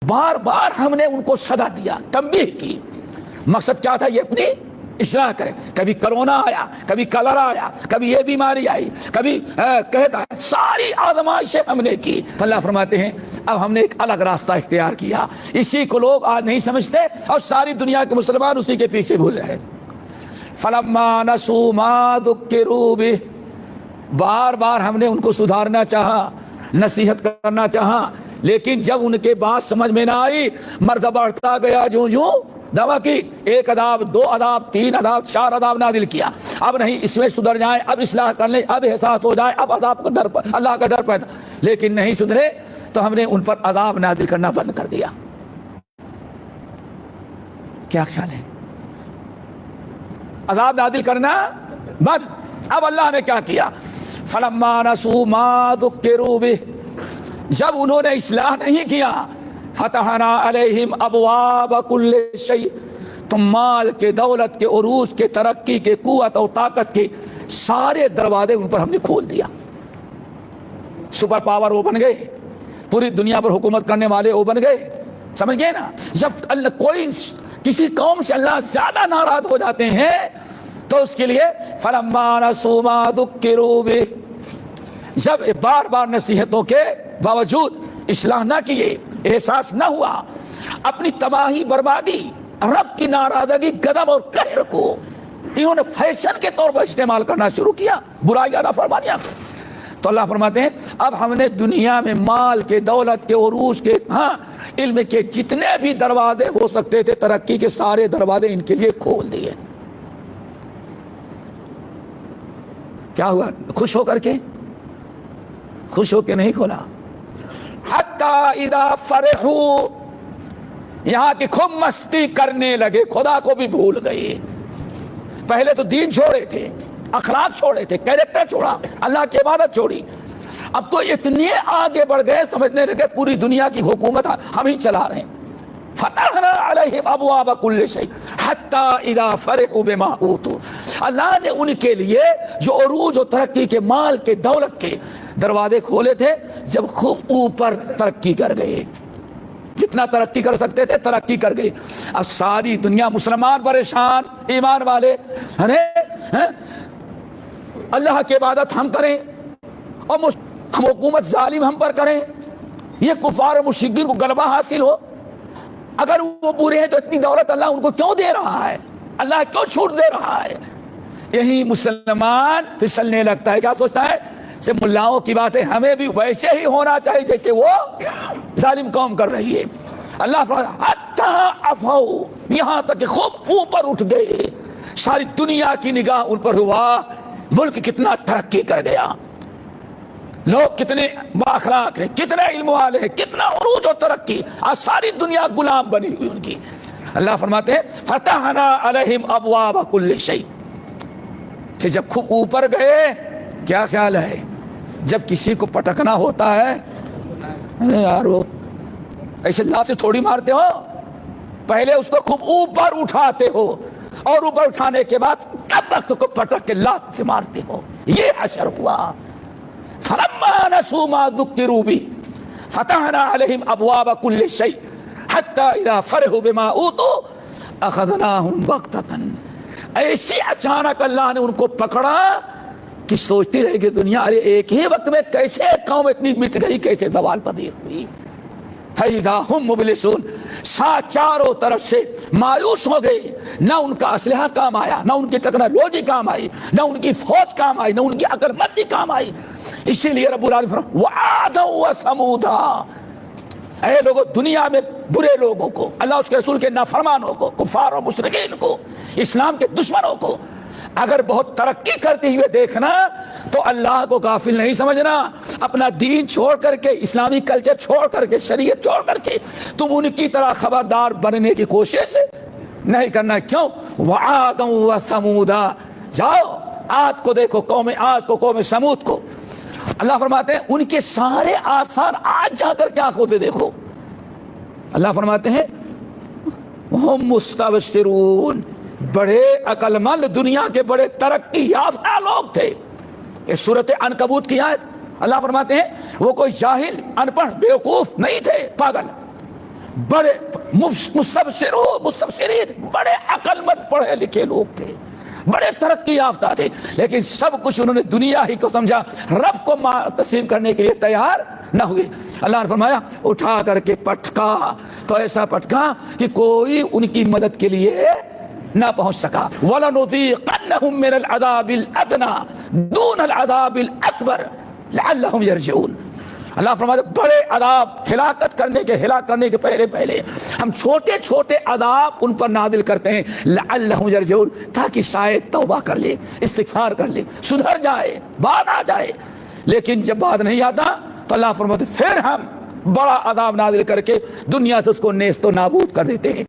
بار بار ہم نے ان کو سزا دیا، تنبیہ کی، مقصد کیا تھا؟ یہ اپنی اصلاح کرے۔ کبھی کرونا آیا، کبھی کلرا آیا، کبھی یہ بیماری آئی، کبھی کہتا ہے، ساری آزمائشیں ہم نے کی۔ تو اللہ فرماتے ہیں اب ہم نے ایک الگ راستہ اختیار کیا، اسی کو لوگ آج نہیں سمجھتے اور ساری دنیا کے مسلمان اسی کے پیچھے بھول رہے ہیں۔ فَلَمَّا نَسُوا مَا ذُكِّرُوا بِهِ، بار بار ہم نے ان کو سدھارنا چاہا، نصیحت کرنا چاہا، لیکن جب ان کے بات سمجھ میں نہ آئی، مرتبہ بڑھتا گیا، جو دعویٰ کی، 1 عذاب، 2 عذاب، 3 عذاب، 4 عذاب نازل کیا۔ اب نہیں، اس میں سدھر جائیں، اب اصلاح کر لیں، اب احساس ہو جائے، اب عذاب کا ڈر، اللہ کا ڈر پیدا، لیکن نہیں سدھرے تو ہم نے ان پر عذاب نازل کرنا بند کر دیا۔ کیا خیال ہے؟ عذاب نازل کرنا بند۔ اب اللہ نے کیا کیا؟ فَلَمَّا نَسُوا مَا ذُكِّرُوا بِهِ، جب انہوں نے اصلاح نہیں کیا، فتحنا علیہم ابواب کل شیء، تم مال کے، دولت کے، عروج کے، ترقی کے، قوت اور طاقت کے سارے دروازے ان پر ہم نے کھول دیا۔ سپر پاور وہ بن گئے، پوری دنیا پر حکومت کرنے والے وہ بن گئے، سمجھ گئے نا؟ جب اللہ کوئی کسی قوم سے اللہ زیادہ ناراض ہو جاتے ہیں تو اس کے لیے فَلَمَّا نَسُوا مَا ذُكِّرُوا بِهِ، جب بار بار نصیحتوں کے باوجود اصلاح نہ کیے، احساس نہ ہوا، اپنی تباہی، بربادی، رب کی ناراضگی، غضب اور قہر کو انہوں نے فیشن کے طور پر استعمال کرنا شروع کیا، برائیاں، نافرمانیاں۔ تو اللہ فرماتے ہیں اب ہم نے دنیا میں مال کے، دولت کے، عروج کے، علم کے جتنے بھی دروازے ہو سکتے تھے، ترقی کے سارے دروازے ان کے لیے کھول دیے۔ کیا ہوا؟ خوش ہو کر کے؟ خوش ہو کے نہیں کھولا۔ حتی اذا فرحوا، یہاں کی خوب مستی کرنے لگے، خدا کو بھی بھول گئے۔ پہلے تو دین چھوڑے تھے، اخلاق چھوڑے تھے، کیریکٹر چھوڑا، اللہ کی عبادت چھوڑی، اب تو اتنے آگے بڑھ گئے، سمجھنے لگے پوری دنیا کی حکومت ہم ہی چلا رہے ہیں۔ فتحنا علیہم ابواب کل شیء حتی اذا فرحوا بما اوتوا، اللہ نے ان کے لیے جو عروج و ترقی کے، مال کے، دولت کے دروازے کھولے تھے، جب خوب اوپر ترقی کر گئے، جتنا ترقی کر سکتے تھے ترقی کر گئے۔ اب ساری دنیا مسلمان پریشان، ایمان والے، اللہ کی عبادت ہم کریں اور ہم حکومت ظالم ہم پر کریں، یہ کفار و مشرکین کو غلبہ حاصل ہو۔ اگر وہ برے ہیں تو اتنی دولت اللہ ان کو کیوں دے رہا ہے؟ اللہ کیوں چھوٹ دے رہا ہے؟ یہی مسلمان پھسلنے لگتا ہے، کیا سوچتا ہے؟ سے ملاؤں کی باتیں ہمیں بھی ویسے ہی ہونا چاہیے جیسے وہ ظالم قوم کر رہی ہے۔ اللہ فرماتا حتی عفوا، یہاں تک کہ خوب اوپر اٹھ گئے، ساری دنیا کی نگاہ ان پر ہوا، ملک کتنا ترقی کر گیا، لوگ کتنے بااخلاق ہیں، کتنے علم والے ہیں، کتنا عروج و ترقی، آج ساری دنیا غلام بنی ہوئی ان کی۔ اللہ فرماتے ہیں فتحنا علیہم ابواب کل شیء، کہ جب خوب اوپر گئے، کیا خیال ہے جب کسی کو پٹکنا ہوتا ہے، یار وہ ایسے لا سے تھوڑی مارتے ہو، پہلے اس کو خوب اوپر اٹھاتے ہو اور اوپر اٹھانے کے بعد تب وقت کو پٹک کے لات سے مارتے ہو، یہ حشر ہوا۔ فلما نسوا ما ذکروا به فتحنا علیہم ابواب کل شیء حتی اذا فرحوا بما اوتوا اخذناہم بغتۃ، ایسے اچانک اللہ نے ان کو پکڑا کہ سوچتی رہے گی دنیا، ارے ایک ہی وقت میں کیسے قوم اتنی مٹ گئی، کیسے زوال پذیر ہوئی۔ فَإِذَا هُمْ مُبْلِسُونَ، چاروں طرف سے مایوس ہو گئے، نہ ان کا اسلحہ کام آیا، نہ ان کی ٹیکنالوجی کام آئی، نہ ان کی فوج کام آئی، نہ ان کی عقل مندی کام آئی۔ اسی لیے رب العالمین فرماتا وَعَادًا وَثَمُودًا، اے لوگوں، دنیا میں برے لوگوں کو، اللہ اس کے رسول کے نافرمانوں کو، کفار و مشرکین کو، اسلام کے دشمنوں کو اگر بہت ترقی کرتے ہوئے دیکھنا تو اللہ کو غافل نہیں سمجھنا، اپنا دین چھوڑ کر کے، اسلامی کلچر چھوڑ کر کے، شریعت چھوڑ کر کے تم ان کی طرح خبردار بننے کی کوشش نہیں کرنا۔ کیوں؟ وعادا وثمودا، جاؤ عاد کو دیکھو، قوم عاد کو، قوم سمود کو۔ اللہ فرماتے ہیں ان کے سارے آثار آج جا کر کیا خود دیکھو۔ اللہ فرماتے ہیں ہم مستبشرون، بڑے عقل مند، دنیا کے بڑے ترقی یافتہ لوگ تھے۔ یہ سورۃ عنکبوت کی آیت، اللہ فرماتے ہیں وہ کوئی جاہل، ان پڑھ، بیوقوف نہیں تھے، پاگل، بڑے مستبشرین بڑے عقل مند پڑھے لکھے لوگ تھے، بڑے ترقی یافتہ تھے، لیکن سب کچھ انہوں نے دنیا ہی کو سمجھا، رب کو تسلیم کرنے کے لیے تیار نہ ہوئے۔ اللہ نے فرمایا اٹھا کر کے پٹکا، تو ایسا پٹکا کہ کوئی ان کی مدد کے لیے نہ پہنچ سکا۔ وَلَنُذِيقَنَّهُم مِّنَ الْعَذَابِ الْأَدْنَىٰ دُونَ الْعَذَابِ الْأَكْبَرِ لَعَلَّهُمْ يَرْجِعُونَ۔ اللہ فرماتے بڑے عذاب ہلاک کرنے کے پہلے ہم چھوٹے چھوٹے عذاب ان پر نازل کرتے ہیں، لعلہم یرجعون، تاکہ شاید توبہ کر لے، استغفار کر لے، سدھر جائے، بعد آ جائے۔ لیکن جب بعد نہیں آتا تو اللہ فرماتے پھر ہم بڑا عذاب نازل کر کے دنیا سے اس کو نیست و نابود کر دیتے ہیں۔